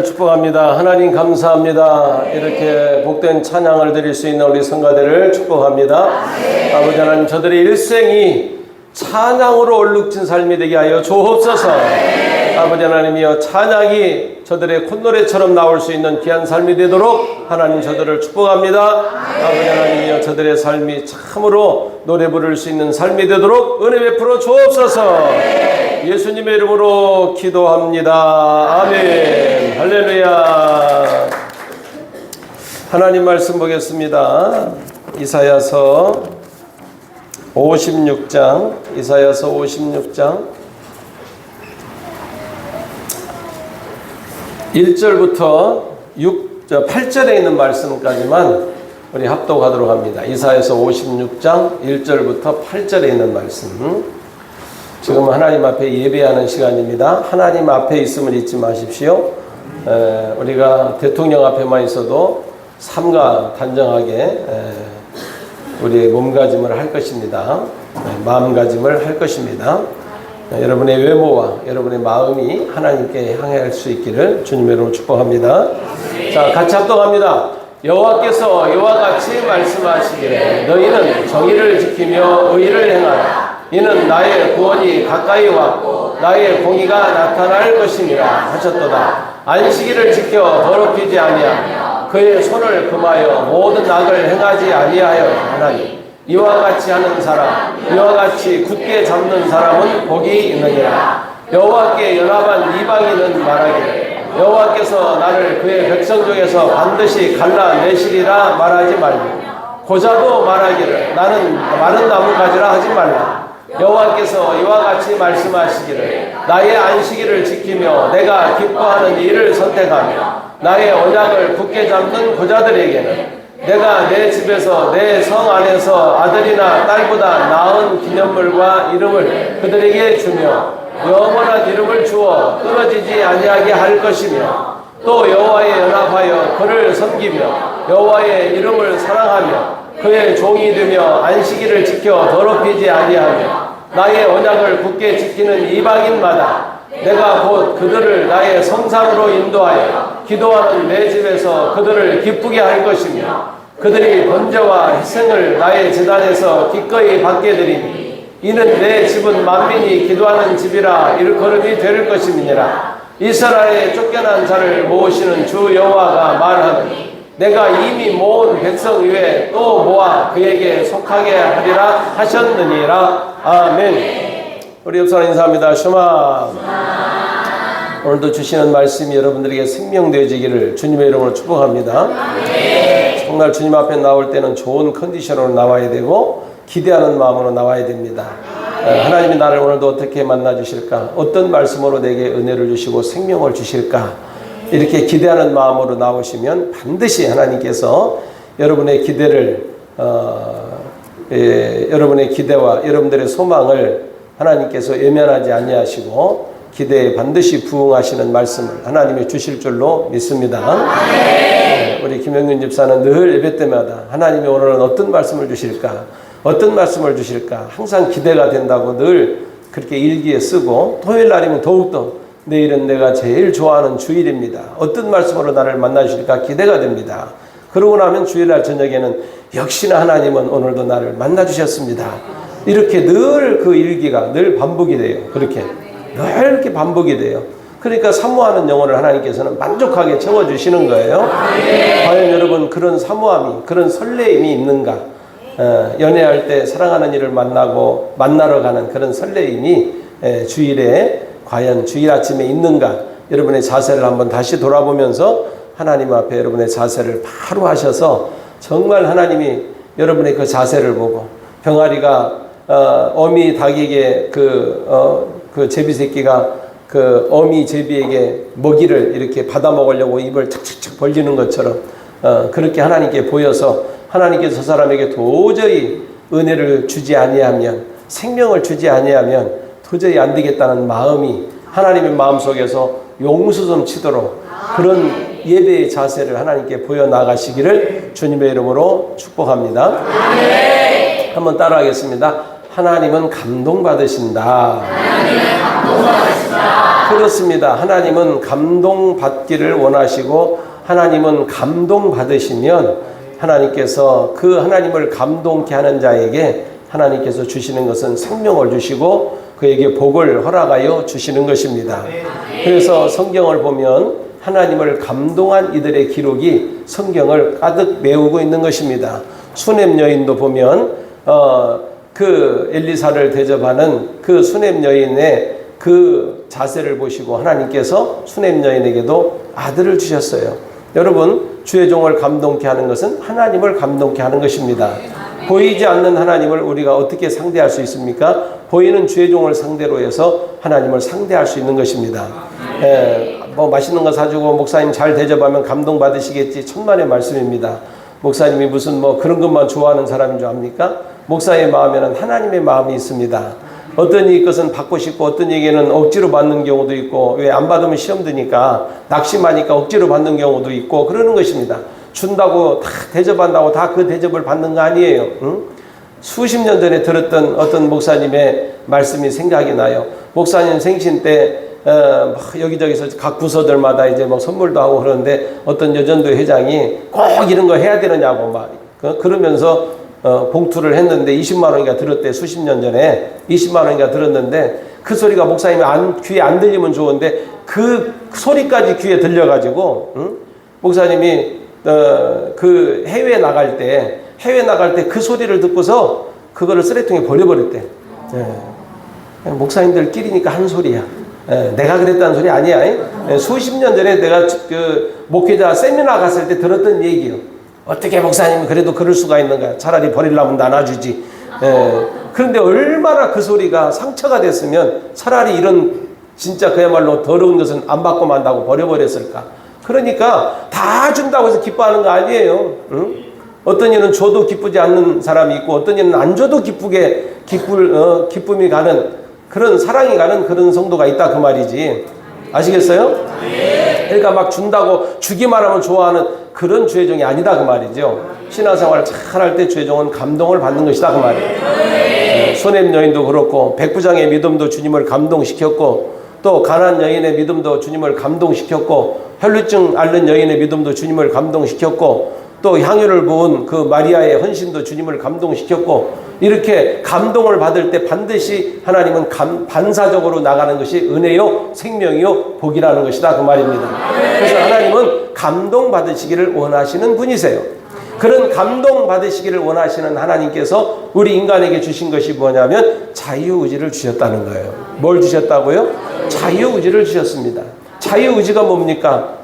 하나님을 축복합니다. 하나님 감사합니다. 이렇게 복된 찬양을 드릴 수 있는 우리 성가대를 축복합니다. 아버지 하나님, 저들의 일생이 찬양으로 얼룩진 삶이 되게 하여 주옵소서. 아버지 하나님이여, 찬양이 저들의 콧노래처럼 나올 수 있는 귀한 삶이 되도록 하나님 저들을 축복합니다. 아버지 하나님이여, 저들의 삶이 참으로 노래 부를 수 있는 삶이 되도록 은혜 베풀어 주옵소서. 예수님의 이름으로 기도합니다. 아멘. 할렐루야. 하나님 말씀 보겠습니다. 이사야서 56장, 이사야서 56장 1절부터 8절에 있는 말씀까지만 우리 합독하도록 합니다. 이사야서 56장 1절부터 8절에 있는 말씀. 지금 하나님 앞에 예배하는 시간입니다. 하나님 앞에 있음을 잊지 마십시오. 우리가 대통령 앞에만 있어도 삼가 단정하게 우리의 몸가짐을 할 것입니다. 마음가짐을 할 것입니다. 여러분의 외모와 여러분의 마음이 하나님께 향할 수 있기를 주님의 이름으로 축복합니다. 자, 같이 합독합니다. 여호와께서 이와 같이 말씀하시기를 너희는 정의를 지키며 의를 행하라. 이는 나의 구원이 가까이 왔고 나의 공의가 나타날 것임이라 하셨도다. 안식일을 지켜 더럽히지 아니하며 그의 손을 금하여 모든 악을 행하지 아니하여 하나니 이와 같이 하는 사람, 이와 같이 굳게 잡는 사람은 복이 있느니라. 여호와께 연합한 이방인은 말하기를 여호와께서 나를 그의 백성 중에서 반드시 갈라내시리라 말하지 말고 고자도 말하기를 나는 마른 나무가지라 하지 말라. 여호와께서 이와 같이 말씀하시기를 나의 안식일을 지키며 내가 기뻐하는 일을 선택하며 나의 언약을 굳게 잡는 고자들에게는 내가 내 집에서 내 성 안에서 아들이나 딸보다 나은 기념물과 이름을 그들에게 주며 영원한 이름을 주어 끊어지지 아니하게 할 것이며 또 여호와에 연합하여 그를 섬기며 여호와의 이름을 사랑하며 그의 종이 되며 안식일을 지켜 더럽히지 아니하며 나의 언약을 굳게 지키는 이방인마다 내가 곧 그들을 나의 성산으로 인도하여 기도하는 내 집에서 그들을 기쁘게 할 것이며 그들이 번제와 희생을 나의 제단에서 기꺼이 받게 되리니 이는 내 집은 만민이 기도하는 집이라 일컬음이 될 것임이니라. 이스라엘에 쫓겨난 자를 모으시는 주 여호와가 말하니 내가 이미 모은 백성 위에 또 모아 그에게 속하게 하리라 하셨느니라. 아멘. 우리 옆사람 인사합니다. 슈마. 오늘도 주시는 말씀이 여러분들에게 생명되어지기를 주님의 이름으로 축복합니다. 정말 주님 앞에 나올 때는 좋은 컨디션으로 나와야 되고 기대하는 마음으로 나와야 됩니다. 하나님이 나를 오늘도 어떻게 만나 주실까? 어떤 말씀으로 내게 은혜를 주시고 생명을 주실까? 이렇게 기대하는 마음으로 나오시면 반드시 하나님께서 여러분의 기대를 여러분의 기대와 여러분들의 소망을 하나님께서 외면하지 아니하시고 기대에 반드시 부응하시는 말씀을 하나님이 주실 줄로 믿습니다. 우리 김영균 집사는 늘 예배 때마다 하나님이 오늘은 어떤 말씀을 주실까? 어떤 말씀을 주실까? 항상 기대가 된다고 늘 그렇게 일기에 쓰고 토요일 날이면 더욱더 내일은 내가 제일 좋아하는 주일입니다. 어떤 말씀으로 나를 만나 주실까 기대가 됩니다. 그러고 나면 주일날 저녁에는 역시나 하나님은 오늘도 나를 만나 주셨습니다. 이렇게 늘 그 일기가 늘 반복이 돼요. 그렇게 늘 이렇게 반복이 돼요. 그러니까 사모하는 영혼을 하나님께서는 만족하게 채워주시는 거예요. 과연 여러분 그런 사모함이 그런 설레임이 있는가? 연애할 때 사랑하는 이를 만나러 가는 그런 설레임이 주일에 과연 주일 아침에 있는가? 여러분의 자세를 한번 다시 돌아보면서 하나님 앞에 여러분의 자세를 바로 하셔서 정말 하나님이 여러분의 그 자세를 보고 병아리가 어미 닭에게 그 제비새끼가 그 어미 제비에게 먹이를 이렇게 받아 먹으려고 입을 착착착 벌리는 것처럼 그렇게 하나님께 보여서 하나님께서 저 사람에게 도저히 은혜를 주지 아니하면 생명을 주지 아니하면 도저히 안 되겠다는 마음이 하나님의 마음속에서 용수 좀 치도록 그런 예배의 자세를 하나님께 보여나가시기를 주님의 이름으로 축복합니다. 한번 따라하겠습니다. 하나님은 감동받으신다. 그렇습니다. 하나님은 감동받기를 원하시고 하나님은 감동받으시면 하나님께서 그 하나님을 감동케 하는 자에게 하나님께서 주시는 것은 생명을 주시고 그에게 복을 허락하여 주시는 것입니다. 그래서 성경을 보면 하나님을 감동한 이들의 기록이 성경을 가득 메우고 있는 것입니다. 수넴 여인도 보면 그 엘리사를 대접하는 그 수넴 여인의 그 자세를 보시고 하나님께서 수넴 여인에게도 아들을 주셨어요. 여러분, 주의 종을 감동케 하는 것은 하나님을 감동케 하는 것입니다. 보이지 않는 하나님을 우리가 어떻게 상대할 수 있습니까? 보이는 주의 종을 상대로 해서 하나님을 상대할 수 있는 것입니다. 뭐 맛있는 거 사주고 목사님 잘 대접하면 감동받으시겠지, 천만의 말씀입니다. 목사님이 무슨 뭐 그런 것만 좋아하는 사람인 줄 압니까? 목사의 마음에는 하나님의 마음이 있습니다. 어떤 이것은 받고 싶고 어떤 얘기는 억지로 받는 경우도 있고, 왜 안 받으면 시험 드니까 낙심하니까 억지로 받는 경우도 있고 그러는 것입니다. 준다고 다 대접한다고 다 그 대접을 받는 거 아니에요. 응? 수십 년 전에 들었던 어떤 목사님의 말씀이 생각이 나요. 목사님 생신 때 여기저기서 각 부서들마다 이제 뭐 선물도 하고 그러는데 어떤 여전도 회장이 꼭 이런 거 해야 되느냐고 막 그러면서 봉투를 했는데 20만 원인가 들었대. 수십 년 전에 20만 원인가 들었는데 그 소리가 목사님이 귀에 안 들리면 좋은데 그 소리까지 귀에 들려가지고 목사님이 그 해외 나갈 때 그 소리를 듣고서 그거를 쓰레기통에 버려버렸대. 목사님들끼리니까 한 소리야. 내가 그랬다는 소리 아니야. 수십 년 전에 내가 그 목회자 세미나 갔을 때 들었던 얘기요. 어떻게 목사님이 그래도 그럴 수가 있는가? 차라리 버리려면 나눠주지. 그런데 얼마나 그 소리가 상처가 됐으면 차라리 이런 진짜 그야말로 더러운 것은 안 받고 만다고 버려버렸을까? 그러니까 다 준다고 해서 기뻐하는 거 아니에요. 응? 어떤 일은 줘도 기쁘지 않는 사람이 있고 어떤 일은 안 줘도 기쁨이 가는 그런 사랑이 가는 그런 성도가 있다 그 말이지. 아시겠어요? 그러니까 막 준다고 주기만 하면 좋아하는 그런 주의 종이 아니다 그 말이죠. 신앙생활을 잘할 때 주의 종은 감동을 받는 것이다 그 말이에요. 수넴 여인도 그렇고 백부장의 믿음도 주님을 감동시켰고 또 가난 여인의 믿음도 주님을 감동시켰고 혈루증 앓는 여인의 믿음도 주님을 감동시켰고 또 향유를 부은 그 마리아의 헌신도 주님을 감동시켰고 이렇게 감동을 받을 때 반드시 하나님은 반사적으로 나가는 것이 은혜요 생명이요 복이라는 것이다 그 말입니다. 그래서 하나님은 감동받으시기를 원하시는 분이세요. 그런 감동받으시기를 원하시는 하나님께서 우리 인간에게 주신 것이 뭐냐면 자유의지를 주셨다는 거예요. 뭘 주셨다고요? 자유의지를 주셨습니다. 자유의지가 뭡니까?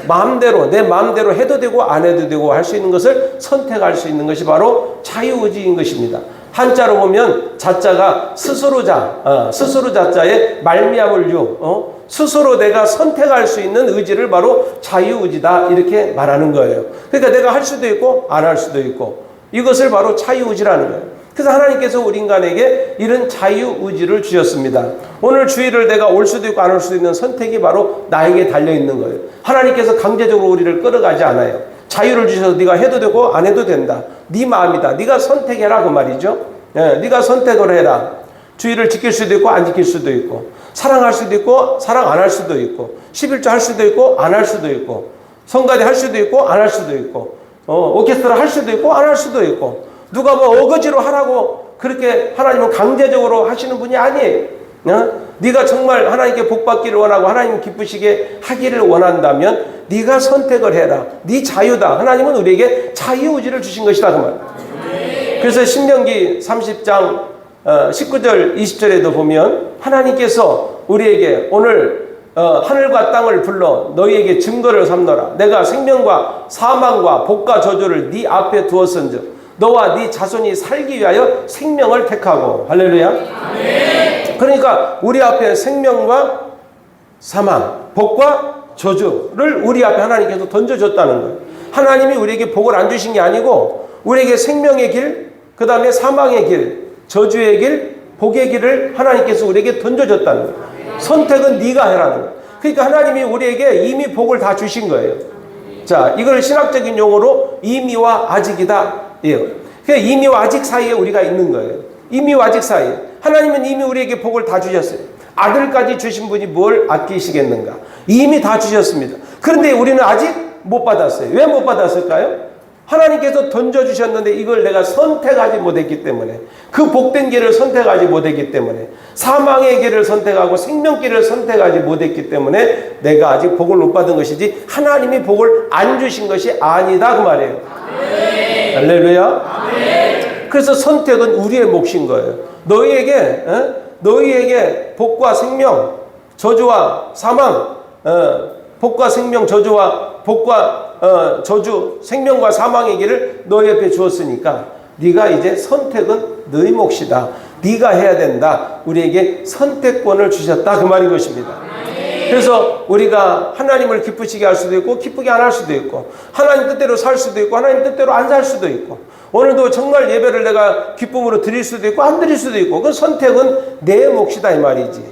마음대로 내 마음대로 해도 되고 안 해도 되고 할 수 있는 것을 선택할 수 있는 것이 바로 자유의지인 것입니다. 한자로 보면 자자가 스스로자, 스스로 자자에 말미암을 유, 스스로 내가 선택할 수 있는 의지를 바로 자유의지다 이렇게 말하는 거예요. 그러니까 내가 할 수도 있고 안 할 수도 있고 이것을 바로 자유의지라는 거예요. 그래서 하나님께서 우리 인간에게 이런 자유의지를 주셨습니다. 오늘 주일을 내가 올 수도 있고 안 올 수도 있는 선택이 바로 나에게 달려있는 거예요. 하나님께서 강제적으로 우리를 끌어가지 않아요. 자유를 주셔서 네가 해도 되고 안 해도 된다. 네 마음이다. 네가 선택해라 그 말이죠. 네가 선택을 해라. 주일을 지킬 수도 있고 안 지킬 수도 있고 사랑할 수도 있고 사랑 안 할 수도 있고 11조 할 수도 있고 안 할 수도 있고 성가대 할 수도 있고 안 할 수도 있고 오케스트라 할 수도 있고 안 할 수도 있고 누가 뭐 어거지로 하라고 그렇게 하나님은 강제적으로 하시는 분이 아니에요. 네가 정말 하나님께 복받기를 원하고 하나님 기쁘시게 하기를 원한다면 네가 선택을 해라. 네 자유다. 하나님은 우리에게 자유의지를 주신 것이다 그 말. 그래서 신명기 30장 19절 20절에도 보면 하나님께서 우리에게 오늘 하늘과 땅을 불러 너희에게 증거를 삼노라. 내가 생명과 사망과 복과 저주를 네 앞에 두었은즉 너와 네 자손이 살기 위하여 생명을 택하고. 할렐루야. 아멘. 그러니까 우리 앞에 생명과 사망, 복과 저주를 우리 앞에 하나님께서 던져줬다는 거예요. 하나님이 우리에게 복을 안 주신 게 아니고 우리에게 생명의 길, 그 다음에 사망의 길, 저주의 길, 복의 길을 하나님께서 우리에게 던져줬다는 거예요. 선택은 네가 해라는 거예요. 그러니까 하나님이 우리에게 이미 복을 다 주신 거예요. 자, 이걸 신학적인 용어로 이미와 아직이다. 예. 그러니까 이미와 아직 사이에 우리가 있는 거예요. 이미 아직 사이. 하나님은 이미 우리에게 복을 다 주셨어요. 아들까지 주신 분이 뭘 아끼시겠는가? 이미 다 주셨습니다. 그런데 우리는 아직 못 받았어요. 왜 못 받았을까요? 하나님께서 던져주셨는데 이걸 내가 선택하지 못했기 때문에, 그 복된 길을 선택하지 못했기 때문에, 사망의 길을 선택하고 생명길을 선택하지 못했기 때문에 내가 아직 복을 못 받은 것이지 하나님이 복을 안 주신 것이 아니다 그 말이에요. 아멘. 할렐루야. 아멘. 그래서 선택은 우리의 몫인 거예요. 너희에게 복과 생명, 저주와 사망, 복과 생명, 저주와 복과 저주, 생명과 사망의 길을 너희 옆에 주었으니까 네가 이제 선택은 너희 몫이다. 네가 해야 된다. 우리에게 선택권을 주셨다 그 말인 것입니다. 그래서 우리가 하나님을 기쁘시게 할 수도 있고 기쁘게 안 할 수도 있고, 하나님 뜻대로 살 수도 있고 하나님 뜻대로 안 살 수도 있고, 오늘도 정말 예배를 내가 기쁨으로 드릴 수도 있고 안 드릴 수도 있고, 그 선택은 내 몫이다 이 말이지.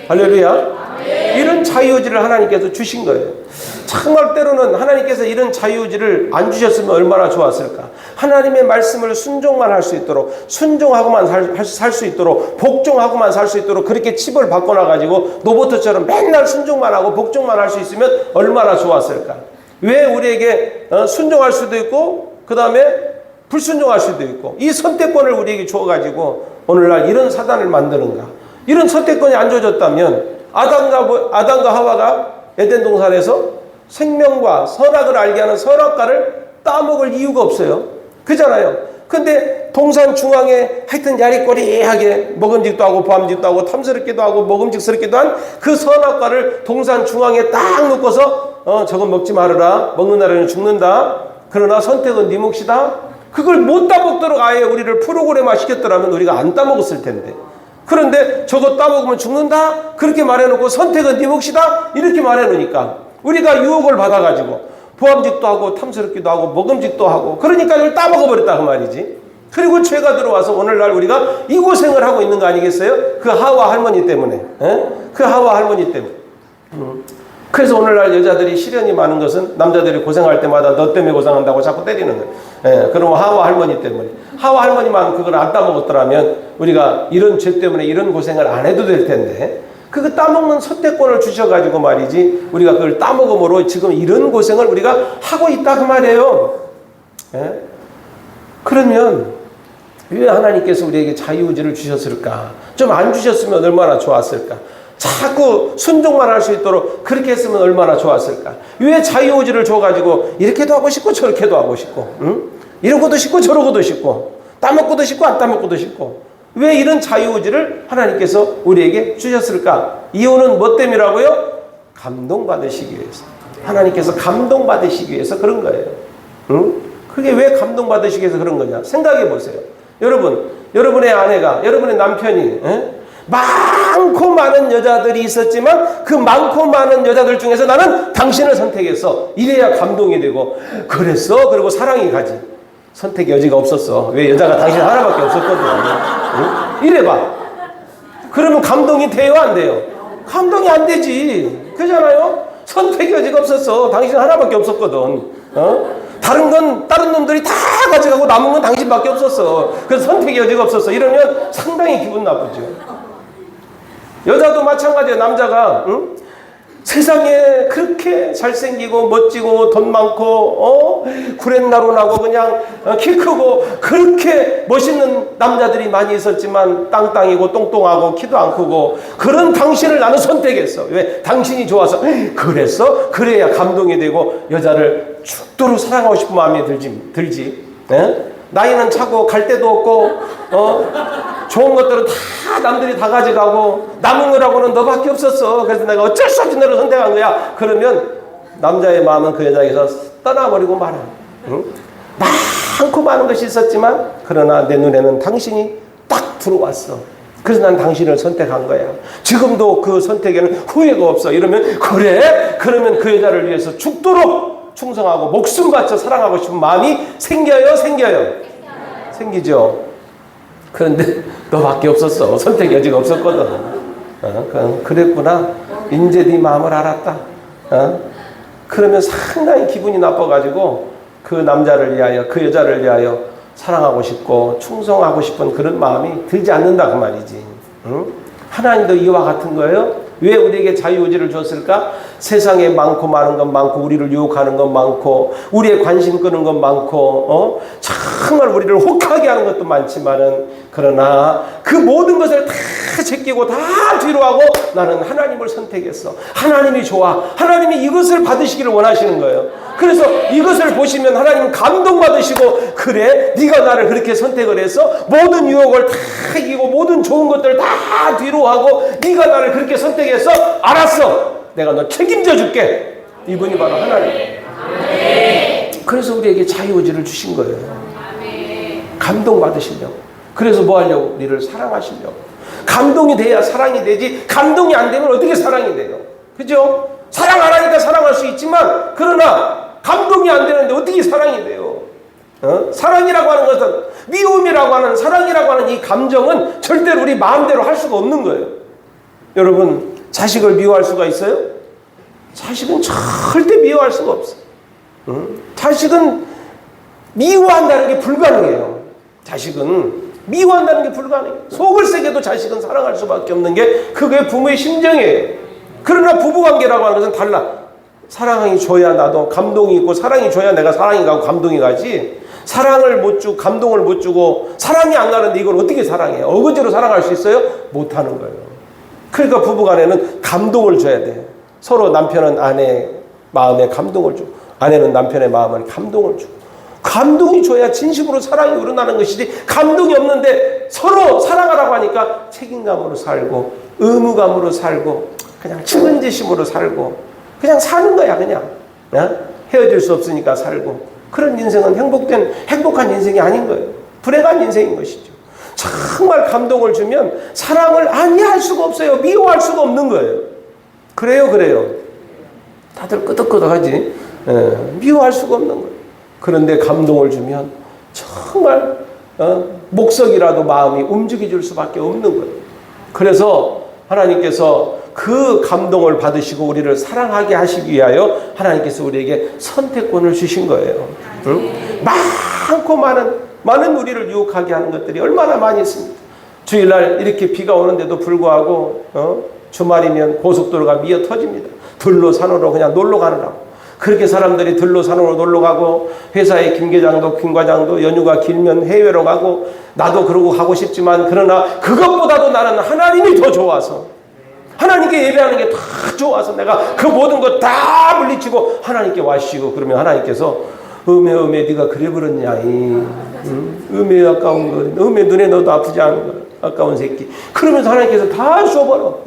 할렐루야. 이런 자유의지를 하나님께서 주신 거예요. 정말 때로는 하나님께서 이런 자유의지를 안 주셨으면 얼마나 좋았을까. 하나님의 말씀을 순종만 할 수 있도록, 순종하고만 살 수 있도록, 복종하고만 살 수 있도록 그렇게 칩을 바꿔놔가지고 로봇처럼 맨날 순종만 하고 복종만 할 수 있으면 얼마나 좋았을까. 왜 우리에게 순종할 수도 있고 그 다음에 불순종할 수도 있고, 이 선택권을 우리에게 주어가지고 오늘날 이런 사단을 만드는가. 이런 선택권이 안 주어졌다면 아담과 하와가 에덴 동산에서 생명과 선악을 알게 하는 선악과를 따먹을 이유가 없어요. 그잖아요. 근데 동산 중앙에 하여튼 야리꼬리하게 먹음직도 하고 보암직도 하고 탐스럽기도 하고 먹음직스럽기도 한 그 선악과를 동산 중앙에 딱 놓고서 저건 먹지 말아라. 먹는 날에는 죽는다. 그러나 선택은 네 몫이다. 그걸 못 따먹도록 아예 우리를 프로그램화 시켰더라면 우리가 안 따먹었을 텐데. 그런데 저거 따먹으면 죽는다? 그렇게 말해놓고 선택은 네 몫이다? 이렇게 말해놓으니까 우리가 유혹을 받아가지고 보암직도 하고 탐스럽기도 하고 먹음직도 하고, 그러니까 이걸 따먹어버렸다 그 말이지. 그리고 죄가 들어와서 오늘날 우리가 이 고생을 하고 있는 거 아니겠어요? 그 하와 할머니 때문에. 그 하와 할머니 때문에. 그래서 오늘날 여자들이 시련이 많은 것은 남자들이 고생할 때마다 너 때문에 고생한다고 자꾸 때리는 거예요. 그러면 하와 할머니 때문에. 하와 할머니만 그걸 안 따먹었더라면 우리가 이런 죄 때문에 이런 고생을 안 해도 될 텐데, 그거 따먹는 선택권을 주셔가지고 말이지, 우리가 그걸 따먹음으로 지금 이런 고생을 우리가 하고 있다 그 말이에요. 그러면 왜 하나님께서 우리에게 자유의지를 주셨을까? 좀 안 주셨으면 얼마나 좋았을까? 자꾸 순종만 할 수 있도록 그렇게 했으면 얼마나 좋았을까? 왜 자유의지를 줘가지고 이렇게도 하고 싶고 저렇게도 하고 싶고, 이러고도 싶고 저러고도 싶고, 따먹고도 싶고 안 따먹고도 싶고, 왜 이런 자유의지를 하나님께서 우리에게 주셨을까? 이유는 뭐 때문이라고요? 감동받으시기 위해서. 하나님께서 감동받으시기 위해서 그런 거예요. 그게 왜 감동받으시기 위해서 그런 거냐? 생각해 보세요. 여러분의 아내가, 여러분의 남편이 많고 많은 여자들이 있었지만 그 많고 많은 여자들 중에서 나는 당신을 선택했어. 이래야 감동이 되고, 그랬어? 그리고 사랑이 가지. 선택의 여지가 없었어. 왜? 여자가 당신 하나밖에 없었거든. 이래봐. 그러면 감동이 돼요 안 돼요? 감동이 안 되지. 그잖아요. 선택의 여지가 없었어. 당신 하나밖에 없었거든. 다른 놈들이 다 가져가고 남은 건 당신밖에 없었어. 그래서 선택의 여지가 없었어. 이러면 상당히 기분 나쁘죠. 여자도 마찬가지야. 남자가 세상에 그렇게 잘생기고 멋지고 돈 많고 구렛나루나고 그냥 키 크고 그렇게 멋있는 남자들이 많이 있었지만 땅땅이고 똥똥하고 키도 안 크고, 그런 당신을 나는 선택했어. 왜? 당신이 좋아서. 그랬어? 그래야 감동이 되고 여자를 죽도록 사랑하고 싶은 마음이 들지. 나이는 차고 갈 데도 없고 좋은 것들은 다 남들이 다 가져가고 남은 거라고는 너밖에 없었어. 그래서 내가 어쩔 수 없이 너를 선택한 거야. 그러면 남자의 마음은 그 여자에게서 떠나버리고 말아. 많고 많은 것이 있었지만 그러나 내 눈에는 당신이 딱 들어왔어. 그래서 난 당신을 선택한 거야. 지금도 그 선택에는 후회가 없어. 이러면 그래? 그러면 그 여자를 위해서 죽도록 충성하고 목숨 바쳐 사랑하고 싶은 마음이 생겨요? 생기죠. 그런데 너밖에 없었어. 선택 여지가 없었거든. 그랬구나. 이제 네 마음을 알았다. 그러면 상당히 기분이 나빠가지고 그 남자를 위하여, 그 여자를 위하여 사랑하고 싶고 충성하고 싶은 그런 마음이 들지 않는다 그 말이지. 응? 하나님도 이와 같은 거예요. 왜 우리에게 자유의지를 줬을까? 세상에 많고 많은 건 많고 우리를 유혹하는 건 많고 우리의 관심 끄는 건 많고 정말 우리를 혹하게 하는 것도 많지만은 그러나 그 모든 것을 다 제끼고 다 뒤로 하고 나는 하나님을 선택했어. 하나님이 좋아. 하나님이 이것을 받으시기를 원하시는 거예요. 그래서 이것을 보시면 하나님은 감동받으시고 그래 네가 나를 그렇게 선택을 해서 모든 유혹을 다 이기고 모든 좋은 것들 다 뒤로 하고 네가 나를 그렇게 선택해서 알았어. 내가 너 책임져 줄게. 이분이 바로 하나님. 그래서 우리에게 자유의지를 주신 거예요. 감동받으시려고. 그래서 뭐 하려고? 우리를 사랑하시려고. 감동이 돼야 사랑이 되지 감동이 안 되면 어떻게 사랑이 돼요? 그죠? 사랑 안 하니까 사랑할 수 있지만 그러나 감동이 안 되는데 어떻게 사랑이 돼요? 사랑이라고 하는 것은 미움이라고 하는 사랑이라고 하는 이 감정은 절대로 우리 마음대로 할 수가 없는 거예요. 여러분 자식을 미워할 수가 있어요? 자식은 절대 미워할 수가 없어요. 자식은 미워한다는 게 불가능해요. 자식은 미워한다는 게 불가능해요. 속을 새겨도 자식은 사랑할 수밖에 없는 게 그게 부모의 심정이에요. 그러나 부부관계라고 하는 것은 달라. 사랑이 줘야 나도 감동이 있고 사랑이 줘야 내가 사랑이 가고 감동이 가지. 사랑을 못 주고 감동을 못 주고 사랑이 안 가는데 이걸 어떻게 사랑해요? 어거지로 사랑할 수 있어요? 못하는 거예요. 그러니까 부부간에는 감동을 줘야 돼요. 서로 남편은 아내의 마음에 감동을 주고 아내는 남편의 마음에 감동을 주고 감동이 줘야 진심으로 사랑이 우러나는 것이지 감동이 없는데 서로 사랑하라고 하니까 책임감으로 살고 의무감으로 살고 그냥 측은지심으로 살고 그냥 사는 거야 그냥. 헤어질 수 없으니까 살고 그런 인생은 행복한 인생이 아닌 거예요. 불행한 인생인 것이죠. 정말 감동을 주면 사랑을 아니할 수가 없어요. 미워할 수가 없는 거예요. 그래요. 다들 끄덕끄덕하지. 미워할 수가 없는 거예요. 그런데 감동을 주면 정말 목석이라도 마음이 움직여질 수밖에 없는 거예요. 그래서 하나님께서 그 감동을 받으시고 우리를 사랑하게 하시기 위하여 하나님께서 우리에게 선택권을 주신 거예요. 응? 많고 많은 우리를 유혹하게 하는 것들이 얼마나 많이 있습니다. 주일날 이렇게 비가 오는데도 불구하고 주말이면 고속도로가 미어 터집니다. 들로 산으로 그냥 놀러 가느라고. 그렇게 사람들이 들로 산으로 놀러 가고 회사의 김 과장도 연휴가 길면 해외로 가고 나도 그러고 가고 싶지만 그러나 그것보다도 나는 하나님이 더 좋아서 하나님께 예배하는 게 다 좋아서 내가 그 모든 것 다 물리치고 하나님께 와시고 그러면 하나님께서 음에 네가 그래 버렸냐 음에 아까운 거 음에 눈에 넣어도 아프지 않은 거 아까운 새끼 그러면서 하나님께서 다 줘버려.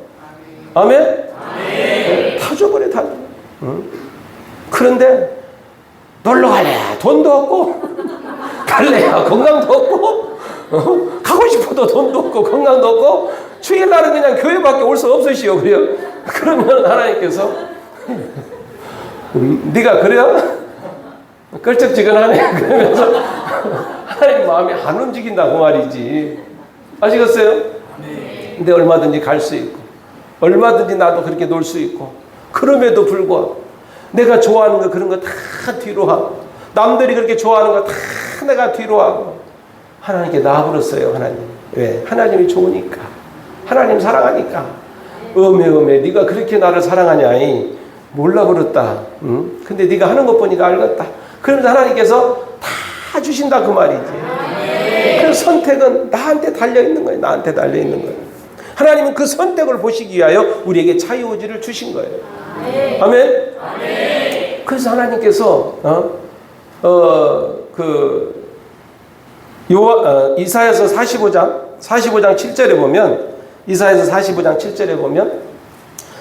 아멘? 다 줘버려 다. 그런데 놀러 갈래야 돈도 없고 갈래야 건강도 없고 가고 싶어도 돈도 없고 건강도 없고 주일날은 그냥 교회밖에 올 수 없으시오. 그래요? 그러면 하나님께서 네가 그래요? 끌쩍지근하네. 그러면서 하나님 마음이 안 움직인다 그 말이지. 아시겠어요? 근데 얼마든지 갈 수 있고 얼마든지 나도 그렇게 놀 수 있고 그럼에도 불구하고 내가 좋아하는 거 그런 거 다 뒤로 하고 남들이 그렇게 좋아하는 거 다 내가 뒤로 하고 하나님께 나아버렸어요. 하나님. 왜? 하나님이 좋으니까. 하나님 사랑하니까. 음에 네가 그렇게 나를 사랑하냐니 몰라버렸다. 근데 네가 하는 것 보니까 알겠다. 그러면서 하나님께서 다 주신다 그 말이지. 그 선택은 나한테 달려있는 거예요. 나한테 달려있는 거예요. 하나님은 그 선택을 보시기 위하여 우리에게 자유의지를 주신 거예요. 아멘? 그래서 하나님께서 이사야서 45장 7절에 보면 이사야서 45장 7절에 보면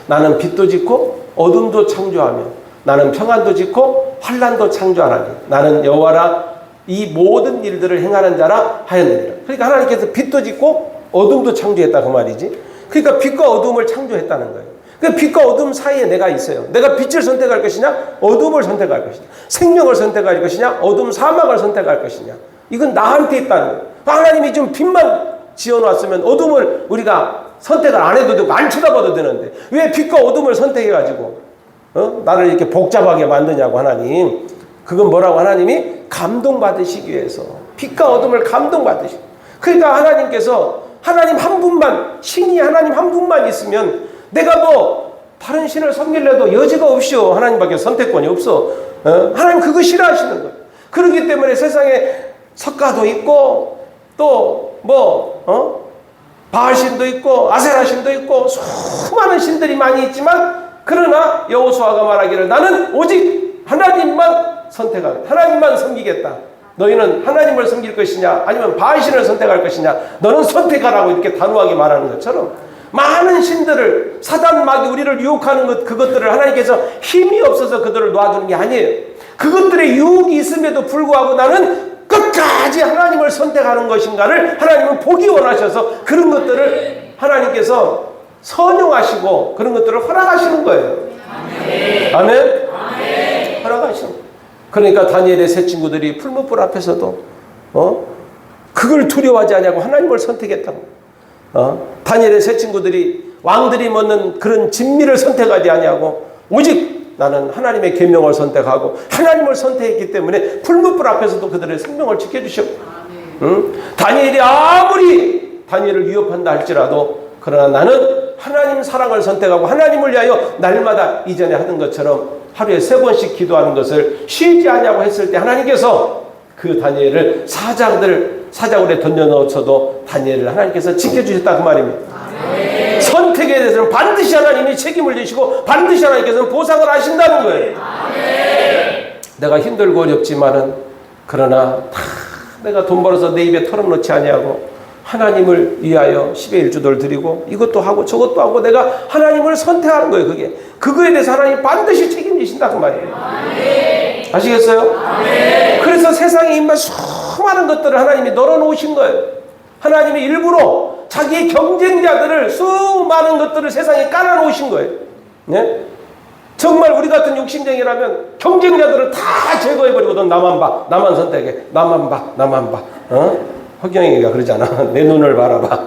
나는 빛도 짓고 어둠도 창조하며 나는 평안도 짓고 환난도 창조하나니 나는 여호와라 이 모든 일들을 행하는 자라 하였느니라. 그러니까 하나님께서 빛도 짓고 어둠도 창조했다 그 말이지. 그러니까 빛과 어둠을 창조했다는 거예요. 그 빛과 어둠 사이에 내가 있어요. 내가 빛을 선택할 것이냐 어둠을 선택할 것이냐 생명을 선택할 것이냐 어둠 사막을 선택할 것이냐 이건 나한테 있다는 거예요. 하나님이 좀 빛만 지어놨으면 어둠을 우리가 선택을 안 해도 되고 안 쳐다봐도 되는데 왜 빛과 어둠을 선택해가지고 나를 이렇게 복잡하게 만드냐고 하나님. 그건 뭐라고 하나님이 감동받으시기 위해서 빛과 어둠을 감동받으시고. 그러니까 하나님께서 하나님 한 분만, 신이 하나님 한 분만 있으면 내가 뭐 다른 신을 섬기려도 여지가 없이요. 하나님밖에 선택권이 없어. 하나님 그거 싫어하시는 거예요. 그렇기 때문에 세상에 석가도 있고 또 바알신도 있고 아세라신도 있고 수많은 신들이 많이 있지만, 그러나 여호수아가 말하기를 나는 오직 하나님만 선택하겠다. 하나님만 섬기겠다. 너희는 하나님을 섬길 것이냐 아니면 바알신을 선택할 것이냐, 너는 선택하라고 이렇게 단호하게 말하는 것처럼, 많은 신들을, 사단 마귀 우리를 유혹하는 그것들을 하나님께서 힘이 없어서 그들을 놔두는 게 아니에요. 그것들의 유혹이 있음에도 불구하고 나는 끝까지 하나님을 선택하는 것인가를 하나님은 보기 원하셔서 그런 것들을 하나님께서 선용하시고 그런 것들을 허락하시는 거예요. 아멘. 아멘. 아멘. 허락하시는 거예요. 그러니까 다니엘의 세 친구들이 풀무불 앞에서도 그걸 두려워하지 않냐고 하나님을 선택했다고. 다니엘의 세 친구들이 왕들이 먹는 그런 진미를 선택하지 않냐고, 오직 나는 하나님의 계명을 선택하고 하나님을 선택했기 때문에 풀무불 앞에서도 그들의 생명을 지켜주셨고, 다니엘이 아무리 다니엘을 위협한다 할지라도 그러나 나는 하나님 사랑을 선택하고 하나님을 위하여 날마다 이전에 하던 것처럼 하루에 3번씩 기도하는 것을 쉬지 않냐고 했을 때 하나님께서 그 다니엘을 사자굴에 던져넣어서도 다니엘을 하나님께서 지켜주셨다 그 말입니다. 아멘. 선택에 대해서는 반드시 하나님이 책임을 지시고 반드시 하나님께서는 보상을 하신다는 거예요. 아멘. 내가 힘들고 어렵지만은 그러나 다 내가 돈 벌어서 내 입에 털어놓지 아니하고 하나님을 위하여 10의 1주도를 드리고 이것도 하고 저것도 하고 내가 하나님을 선택하는 거예요. 그거에 대해서 하나님이 반드시 책임지신다 그 말이에요. 아멘. 아시겠어요? 아멘. 그래서 세상에 임한 수많은 것들을 하나님이 널어놓으신 거예요. 하나님이 일부러 자기의 경쟁자들을, 수많은 것들을 세상에 깔아놓으신 거예요. 네? 정말 우리 같은 욕심쟁이라면 경쟁자들을 다 제거해버리고 넌 나만 봐, 나만 선택해, 나만 봐, 나만 봐. 허경영이가 그러잖아. 내 눈을 바라봐.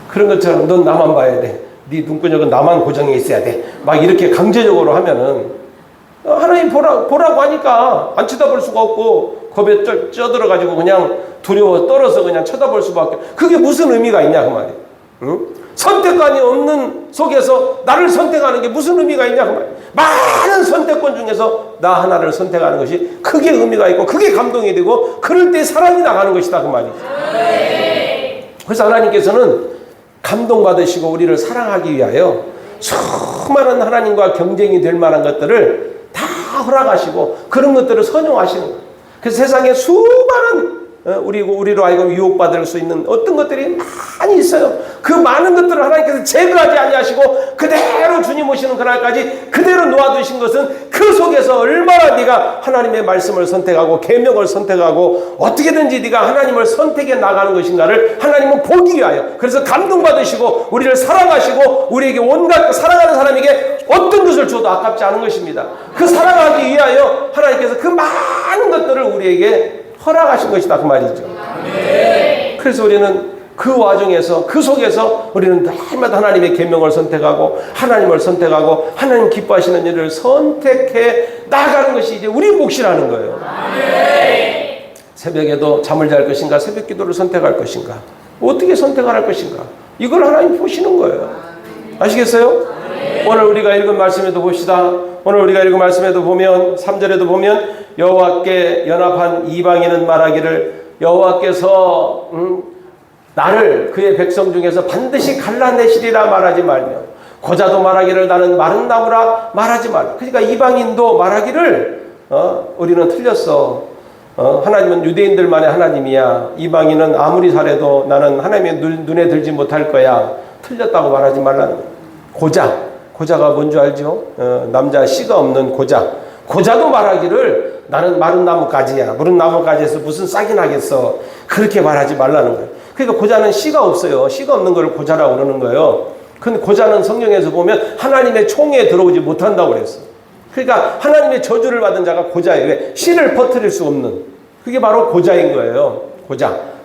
그런 것처럼 넌 나만 봐야 돼. 네 눈구녕은 나만 고정해 있어야 돼. 막 이렇게 강제적으로 하면은 하나님 보라고 하니까 안 쳐다볼 수가 없고 겁에 쪄들어가지고 그냥 두려워 떨어서 그냥 쳐다볼 수밖에. 그게 무슨 의미가 있냐 그 말이에요. 응? 선택관이 없는 속에서 나를 선택하는 게 무슨 의미가 있냐 그 말이에요. 많은 선택권 중에서 나 하나를 선택하는 것이 크게 의미가 있고 크게 감동이 되고 그럴 때 사랑이 나가는 것이다 그 말이죠. 그래서 하나님께서는 감동받으시고 우리를 사랑하기 위하여 수많은 하나님과 경쟁이 될 만한 것들을 다 허락하시고 그런 것들을 선용하시는 거예요. 그래서 세상에 수많은 우리로 알고 유혹받을 수 있는 어떤 것들이 많이 있어요. 그 많은 것들을 하나님께서 제거하지 아니하시고 그대로 주님 오시는 그날까지 그대로 놓아두신 것은 그 속에서 얼마나 네가 하나님의 말씀을 선택하고 계명을 선택하고 어떻게든지 네가 하나님을 선택해 나가는 것인가를 하나님은 보기 위하여, 그래서 감동받으시고 우리를 사랑하시고 우리에게 온갖 사랑하는 사람에게 어떤 것을 줘도 아깝지 않은 것입니다. 그 사랑하기 위하여 하나님께서 그 많은 것들을 우리에게 허락하신 것이다 그 말이죠. 네. 그래서 우리는 그 와중에서 그 속에서 우리는 날마다 하나님의 계명을 선택하고 하나님을 선택하고 하나님 기뻐하시는 일을 선택해 나가는 것이 이제 우리 몫이라는 거예요. 네. 새벽에도 잠을 잘 것인가 새벽 기도를 선택할 것인가 어떻게 선택할 것인가 이걸 하나님 보시는 거예요. 아시겠어요? 네. 오늘 우리가 읽은 말씀에도 봅시다. 오늘 우리가 읽은 말씀에도 보면 3절에도 보면 여호와께 연합한 이방인은 말하기를 여호와께서 나를 그의 백성 중에서 반드시 갈라내시리라 말하지 말며 고자도 말하기를 나는 마른 나무라 말하지 말라. 그러니까 이방인도 말하기를 우리는 틀렸어. 하나님은 유대인들만의 하나님이야. 이방인은 아무리 잘해도 나는 하나님의 눈에 들지 못할 거야. 틀렸다고 말하지 말라는 거예요. 고자가 뭔 줄 알죠? 남자 씨가 없는 고자도 말하기를 나는 마른 나무가지야. 마른 나무가지에서 무슨 싹이 나겠어. 그렇게 말하지 말라는 거예요. 그러니까 고자는 씨가 없어요. 씨가 없는 걸 고자라고 그러는 거예요. 근데 고자는 성경에서 보면 하나님의 총에 들어오지 못한다고 그랬어요. 그러니까 하나님의 저주를 받은 자가 고자예요. 왜? 씨를 퍼뜨릴 수 없는. 그게 바로 고자인 거예요.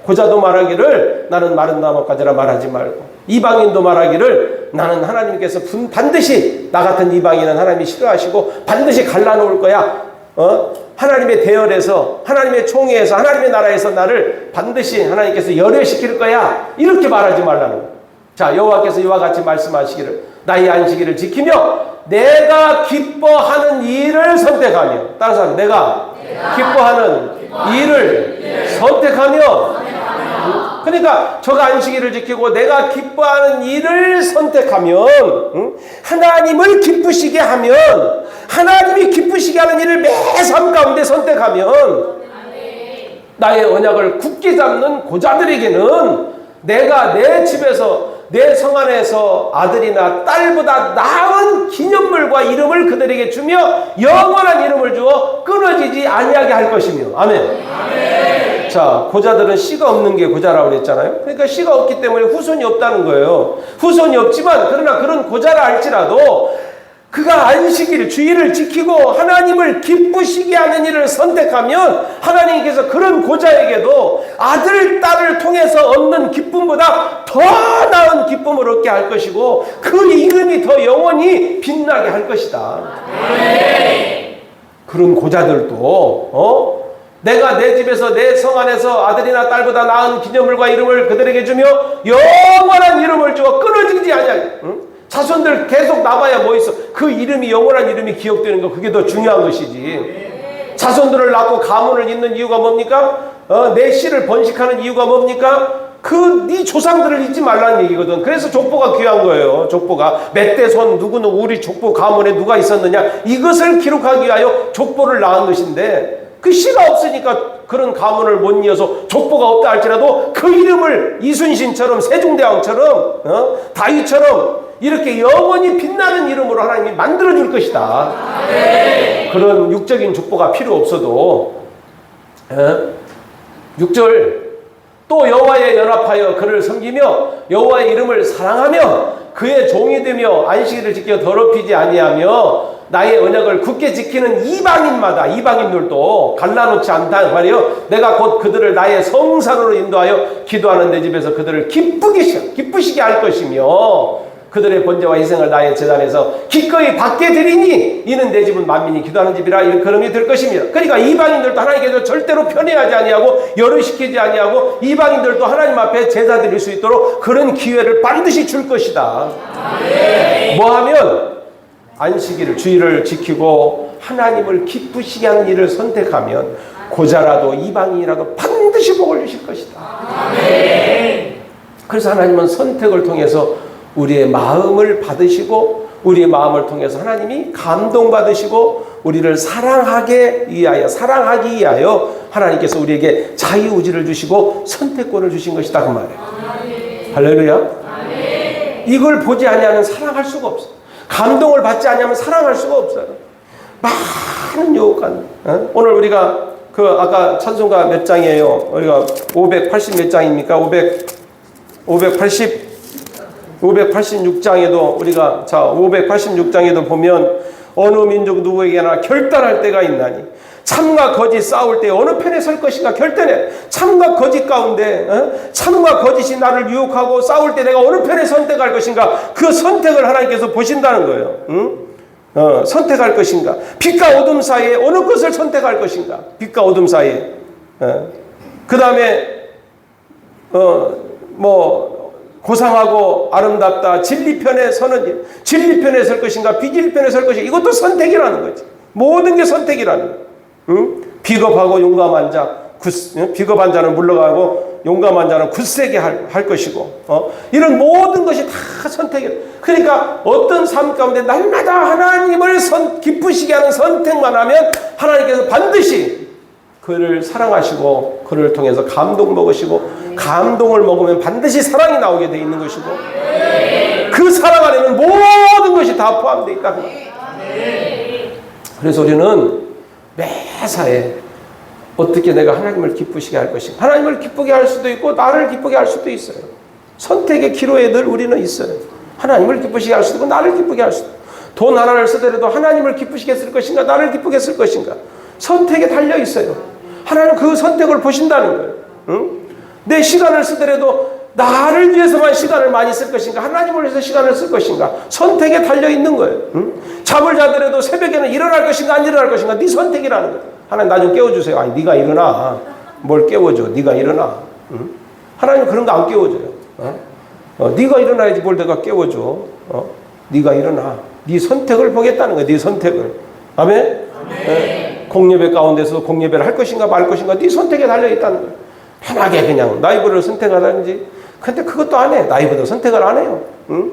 고자도 말하기를 나는 마른 나무가지라 말하지 말고 이방인도 말하기를 나는 하나님께서 반드시 나 같은 이방인은 하나님이 싫어하시고 반드시 갈라놓을 거야. 하나님의 대열에서, 하나님의 총회에서, 하나님의 나라에서 나를 반드시 하나님께서 열애시킬 거야. 이렇게 말하지 말라는 거예요. 자, 여호와께서 이와 같이 말씀하시기를 나의 안식일을 지키며 내가 기뻐하는 일을 선택하며, 따라서 하면 내가 기뻐하는 일을 선택하며. 그러니까 저가 안식일을 지키고 내가 기뻐하는 일을 선택하면, 하나님을 기쁘시게 하면, 하나님이 기쁘시게 하는 일을 매 삶 가운데 선택하면, 나의 언약을 굳게 잡는 고자들에게는 내가 내 집에서, 내 성 안에서 아들이나 딸보다 나은 기념물과 이름을 그들에게 주며 영원한 이름을 주어 끊어지지 아니하게 할 것이며. 아멘. 자, 고자들은 씨가 없는 게 고자라고 그랬잖아요. 그러니까 씨가 없기 때문에 후손이 없다는 거예요. 후손이 없지만, 그러나 그런 고자라 할지라도 그가 안식일, 주일을 지키고 하나님을 기쁘시게 하는 일을 선택하면 하나님께서 그런 고자에게도 아들, 딸을 통해서 얻는 기쁨보다 더 나은 기쁨을 얻게 할 것이고 그 이름이 더 영원히 빛나게 할 것이다. 그런 고자들도 내가 내 집에서, 내 성 안에서 아들이나 딸보다 나은 기념물과 이름을 그들에게 주며 영원한 이름을 주어 끊어지지 아니하게. 자손들 계속 남아야 뭐 있어. 그 이름이, 영원한 이름이 기억되는 거, 그게 더 중요한 것이지. 자손들을 낳고 가문을 잇는 이유가 뭡니까? 내 씨를 번식하는 이유가 뭡니까? 네 조상들을 잊지 말라는 얘기거든. 그래서 족보가 귀한 거예요. 족보가 몇 대 손, 누구는 우리 족보 가문에 누가 있었느냐, 이것을 기록하기 위하여 족보를 낳은 것인데, 그 씨가 없으니까 그런 가문을 못 이어서 족보가 없다 할지라도 그 이름을 이순신처럼, 세종대왕처럼, 다윗처럼 이렇게 영원히 빛나는 이름으로 하나님이 만들어줄 것이다. 그런 육적인 족보가 필요 없어도 6절 또 여호와에 연합하여 그를 섬기며 여호와의 이름을 사랑하며 그의 종이 되며 안식일을 지켜 더럽히지 아니하며 나의 언약을 굳게 지키는 이방인마다, 이방인들도 갈라놓지 않다 말이요. 내가 곧 그들을 나의 성산으로 인도하여 기도하는 내 집에서 그들을 기쁘시게 할 것이며 그들의 번제와 희생을 나의 제단에서 기꺼이 받게 드리니 이는 내 집은 만민이 기도하는 집이라 일컬음이 될 것입니다. 그러니까 이방인들도 하나님께서 절대로 편애하지 아니하고 열의시키지 아니하고 이방인들도 하나님 앞에 제사 드릴 수 있도록 그런 기회를 반드시 줄 것이다. 뭐하면? 안식일을, 주일을 지키고 하나님을 기쁘시게 하는 일을 선택하면 고자라도 이방인이라도 반드시 복을 주실 것이다. 그래서 하나님은 선택을 통해서 우리의 마음을 받으시고 우리의 마음을 통해서 하나님이 감동받으시고 우리를 사랑하기 위하여 하나님께서 우리에게 자유의지를 주시고 선택권을 주신 것이다, 그 말이에요. 할렐루야. 이걸 보지 아니하면 사랑할 수가 없어. 감동을 받지 아니하면 사랑할 수가 없어요. 많은 유혹한. 오늘 우리가 아까 찬송가 몇 장이에요? 우리가 580 몇 장입니까? 586장에도 우리가 586장에도 보면 어느 민족 누구에게나 결단할 때가 있나니 참과 거짓 싸울 때 어느 편에 설 것인가 결단해. 참과 거짓 가운데 참과 거짓이 나를 유혹하고 싸울 때 내가 어느 편에 선택할 것인가, 그 선택을 하나님께서 보신다는 거예요. 선택할 것인가, 빛과 어둠 사이에 어느 것을 선택할 것인가. 빛과 어둠 사이에. 그 다음에 고상하고 아름답다, 진리편에 서는 일, 진리편에 설 것인가 비진리편에 설 것인가, 이것도 선택이라는 거지. 모든 게 선택이라는 거야. 비겁하고 용감한 자, 비겁한 자는 물러가고 용감한 자는 굳세게 할 것이고, 이런 모든 것이 다 선택이야. 그러니까 어떤 삶 가운데 날마다 하나님을 기쁘시게 하는 선택만 하면 하나님께서 반드시 그를 사랑하시고 그를 통해서 감동 먹으시고, 감동을 먹으면 반드시 사랑이 나오게 돼 있는 것이고, 그 사랑 안에는 모든 것이 다 포함되어 있다. 그래서 우리는 매사에 어떻게 내가 하나님을 기쁘시게 할 것인가. 하나님을 기쁘게 할 수도 있고 나를 기쁘게 할 수도 있어요. 선택의 기로에 늘 우리는 있어요. 하나님을 기쁘시게 할 수도 있고 나를 기쁘게 할 수도 있고, 돈 하나를 쓰더라도 하나님을 기쁘시게 쓸 것인가 나를 기쁘게 쓸 것인가, 선택에 달려 있어요. 하나님은 그 선택을 보신다는 거예요. 내 시간을 쓰더라도 나를 위해서만 시간을 많이 쓸 것인가, 하나님을 위해서 시간을 쓸 것인가, 선택에 달려 있는 거예요. 잠을 자더라도 새벽에는 일어날 것인가 안 일어날 것인가, 네 선택이라는 거예요. 하나님 나 좀 깨워주세요. 아니 네가 일어나. 뭘 깨워줘. 네가 일어나. 응? 하나님 그런 거 안 깨워줘요. 네가 일어나야지 뭘 내가 깨워줘. 네가 일어나. 네 선택을 보겠다는 거야. 네 선택을. 아멘? 네. 공예배 가운데서 공예배를 할 것인가 말 것인가 네 선택에 달려있다는 거야. 편하게 그냥 라이브를 선택하든지. 근데 그것도 안 해. 라이브도 선택을 안 해요. 응?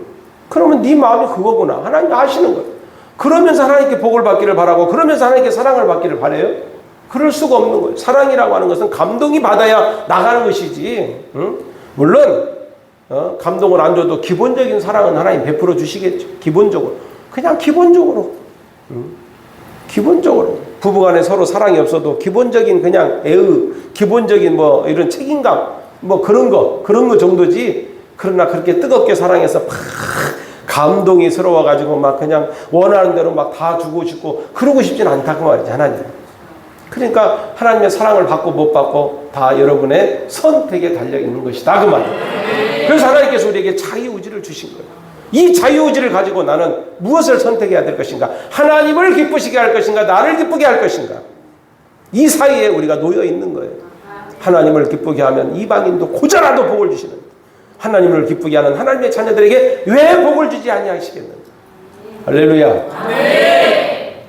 그러면 네 마음이 그거구나. 하나님 아시는 거예요. 그러면서 하나님께 복을 받기를 바라고 그러면서 하나님께 사랑을 받기를 바라요? 그럴 수가 없는 거예요. 사랑이라고 하는 것은 감동이 받아야 나가는 것이지. 응? 물론 감동을 안 줘도 기본적인 사랑은 하나님 베풀어 주시겠죠. 기본적으로. 그냥 기본적으로. 기본적으로. 부부간에 서로 사랑이 없어도 기본적인 그냥 기본적인 뭐 이런 책임감 뭐 그런 거 정도지. 그러나 그렇게 뜨겁게 사랑해서 막 감동이 스러워가지고 막 그냥 원하는 대로 막 다 주고 싶고 그러고 싶진 않다 그 말이지 하나님. 그러니까 하나님의 사랑을 받고 못 받고 다 여러분의 선택에 달려있는 것이다 그 말이에요. 그래서 하나님께서 우리에게 자유의지를 주신 거예요. 이 자유의지를 가지고 나는 무엇을 선택해야 될 것인가? 하나님을 기쁘시게 할 것인가? 나를 기쁘게 할 것인가? 이 사이에 우리가 놓여 있는 거예요. 하나님을 기쁘게 하면 이방인도 고자라도 복을 주시는 거예요. 하나님을 기쁘게 하는 하나님의 자녀들에게 왜 복을 주지 아니하시겠는가? 할렐루야. 네.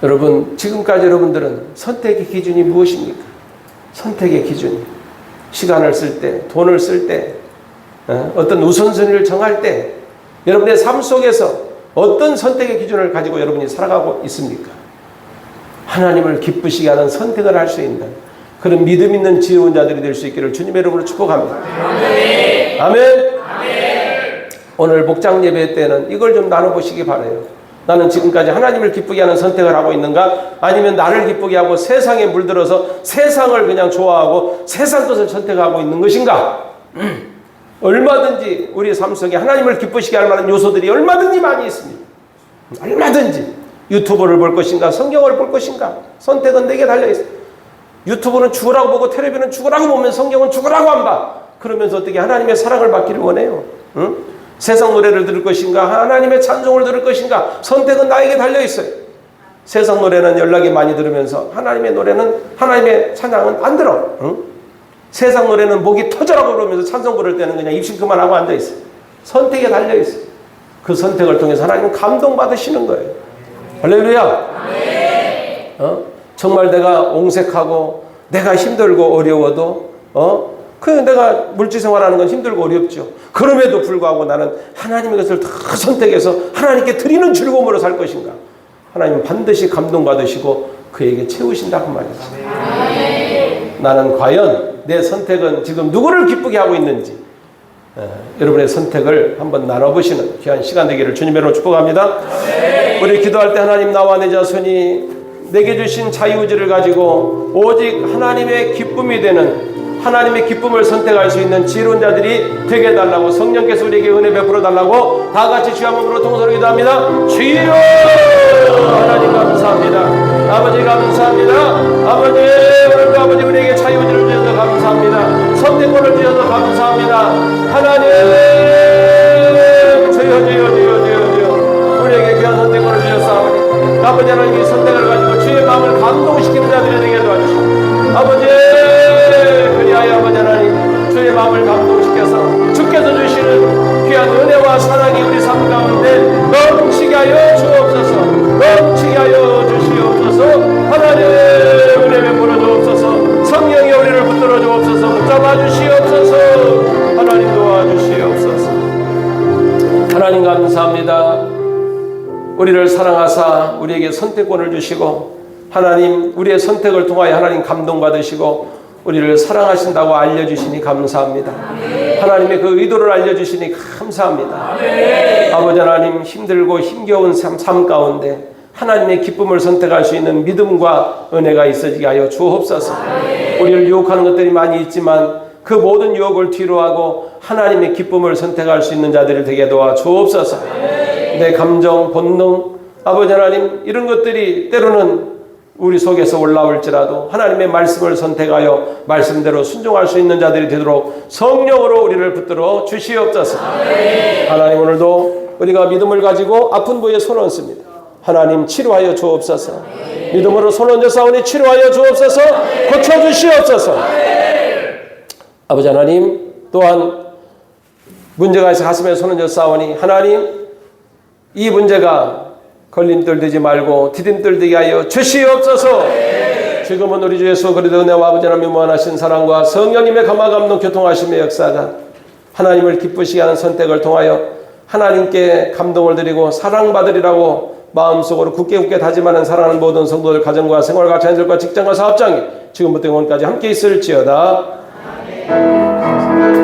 여러분 지금까지 여러분들은 선택의 기준이 무엇입니까? 선택의 기준이 시간을 쓸 때, 돈을 쓸 때, 어떤 우선순위를 정할 때 여러분의 삶 속에서 어떤 선택의 기준을 가지고 여러분이 살아가고 있습니까? 하나님을 기쁘시게 하는 선택을 할 수 있는 그런 믿음 있는 지혜로운 자들이 될 수 있기를 주님의 이름으로 축복합니다. 아멘. 아멘. 오늘 목장 예배 때는 이걸 좀 나눠보시기 바라요. 나는 지금까지 하나님을 기쁘게 하는 선택을 하고 있는가? 아니면 나를 기쁘게 하고 세상에 물들어서 세상을 그냥 좋아하고 세상 것을 선택하고 있는 것인가? 얼마든지 우리의 삶 속에 하나님을 기쁘시게 할 만한 요소들이 얼마든지 많이 있습니다. 얼마든지 유튜브를 볼 것인가? 성경을 볼 것인가? 선택은 내게 달려있어요. 유튜브는 죽으라고 보고 텔레비는 죽으라고 보면 성경은 죽으라고 안 봐. 그러면서 어떻게 하나님의 사랑을 받기를 원해요? 응? 세상 노래를 들을 것인가? 하나님의 찬송을 들을 것인가? 선택은 나에게 달려있어요. 세상 노래는 연락이 많이 들으면서 하나님의 노래는 하나님의 찬양은 안 들어. 응? 세상 노래는 목이 터져라고 그러면서 찬송 부를 때는 그냥 입심 그만하고 앉아있어요. 선택에 달려있어요. 그 선택을 통해서 하나님은 감동받으시는 거예요. 할렐루야. 정말 내가 옹색하고 내가 힘들고 어려워도 내가 물질생활하는 건 힘들고 어렵죠. 그럼에도 불구하고 나는 하나님의 것을 다 선택해서 하나님께 드리는 즐거움으로 살 것인가? 하나님은 반드시 감동받으시고 그에게 채우신다 그 말이죠. 나는 과연 내 선택은 지금 누구를 기쁘게 하고 있는지 여러분의 선택을 한번 나눠보시는 귀한 시간 되기를 주님으로 축복합니다. 우리 기도할 때 하나님 나와 내 자손이 내게 주신 자유의지를 가지고 오직 하나님의 기쁨이 되는 하나님의 기쁨을 선택할 수 있는 지혜로운 자들이 되게 해달라고 성령께서 우리에게 은혜 베풀어 달라고 다 같이 주여 몸으로 통성으로 기도합니다. 주여 하나님 감사합니다. 아버지 감사합니다. 아버지 오늘도 아버지 우리에게 자유의지를 주셔서 감사합니다. 선택권을 주셔서 감사합니다. 하나님 주여 우리에게 귀한 선택권을 주셨사오니 아버지 하나님 이 선택을 가지고 주의 마음을 감동시키는 자들이 되게 도와주시고 아버지 그리하여 아버지 하나님 주의 마음을 감동시켜서 주께서 주시는 귀한 은혜와 사랑이 우리 삶 가운데 넘치게 하여 주옵소서. 넘치게 하여 주시옵소서. 하나님 은혜 베풀어 주옵소서. 성령이 우리를 붙들어 주옵소서. 붙잡아 주시옵소서. 하나님 도와주시옵소서. 하나님 감사합니다. 우리를 사랑하사 우리에게 선택권을 주시고 하나님 우리의 선택을 통하여 하나님 감동받으시고 우리를 사랑하신다고 알려주시니 감사합니다. 아멘. 하나님의 그 의도를 알려주시니 감사합니다. 아멘. 아버지 하나님 힘들고 힘겨운 삶 가운데 하나님의 기쁨을 선택할 수 있는 믿음과 은혜가 있어지게 하여 주옵소서. 아멘. 우리를 유혹하는 것들이 많이 있지만 그 모든 유혹을 뒤로하고 하나님의 기쁨을 선택할 수 있는 자들이 되게 도와 주옵소서. 아멘. 내 감정, 본능, 아버지 하나님 이런 것들이 때로는 우리 속에서 올라올지라도 하나님의 말씀을 선택하여 말씀대로 순종할 수 있는 자들이 되도록 성령으로 우리를 붙들어 주시옵소서. 아멘. 하나님 오늘도 우리가 믿음을 가지고 아픈 부위에 손 얹습니다. 하나님 치료하여 주옵소서. 믿음으로 손 얹어 싸우니 치료하여 주옵소서. 고쳐주시옵소서. 아버지 하나님, 또한 문제가 있어 가슴에 손 얹어 싸우니 하나님, 이 문제가 걸림돌 되지 말고 디딤돌 되게 하여 주시옵소서. 지금은 우리 주 예수 그리스도 은혜와 아버지 하나님의 무한하신 사랑과 성령님의 감화감동 교통하심의 역사가 하나님을 기쁘시게 하는 선택을 통하여 하나님께 감동을 드리고 사랑받으리라고 마음속으로 굳게 다짐하는 사랑하는 모든 성도들, 가정과 생활, 가치인들과 직장과 사업장이 지금부터 영원까지 함께 있을지어다. 아멘.